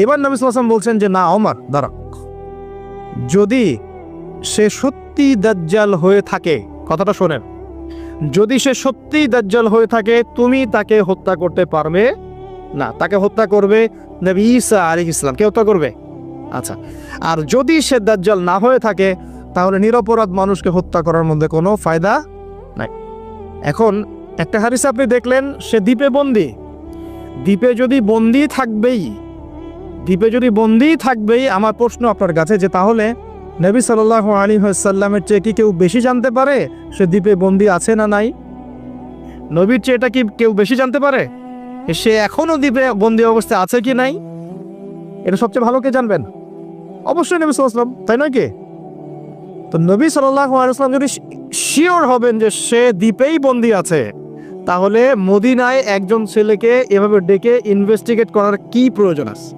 এবার নবী সাল্লাল্লাহু আলাইহি ওয়াসাল্লাম বলছেন যে না ওমর দাঁড়া, যদি সে সত্যি দাজ্জাল হয়ে থাকে, কথাটা শোনেন, যদি সে সত্যি দাজ্জাল হয়ে থাকে তুমি তাকে হত্যা করতে পারবে না, তাকে হত্যা করবে নবী ঈসা আলাইহিস সালাম, কে হত্যা করবে? আচ্ছা, আর যদি সে দাজ্জাল না হয়ে থাকে তাহলে নিরপরাধ মানুষকে হত্যা করার মধ্যে কোনো ফায়দা নাই। এখন একটা হাদিসে আপনি দেখলেন সে দ্বীপে বন্দী, দ্বীপে যদি বন্দী থাকবেই, দ্বীপে যদি বন্দী থাকবেই, আমার প্রশ্ন আপনার কাছে যে তাহলে নবী সাল্লাল্লাহু আলাইহি ওয়াসাল্লামের চেয়ে কি কেউ বেশি জানতে পারে সে দ্বীপে বন্দী আছে না নাই? নবীর চেয়ে এটা কি কেউ বেশি জানতে পারে সে এখনো দ্বীপে বন্দী অবস্থায় আছে কি নাই? এটা সবচেয়ে ভালো কে জানবেন? অবশ্যই নবী সাল্লাল্লাহু আলাইহি ওয়াসাল্লাম, তাই নয় কি? তো নবী সাল্লাল্লাহু আলাইহি ওয়াসাল্লাম যদি শিওর হবেন যে সে দ্বীপেই বন্দী আছে, তাহলে মদিনায় একজন ছেলেকে এভাবে ডেকে ইনভেস্টিগেট করার কি প্রয়োজন আছে?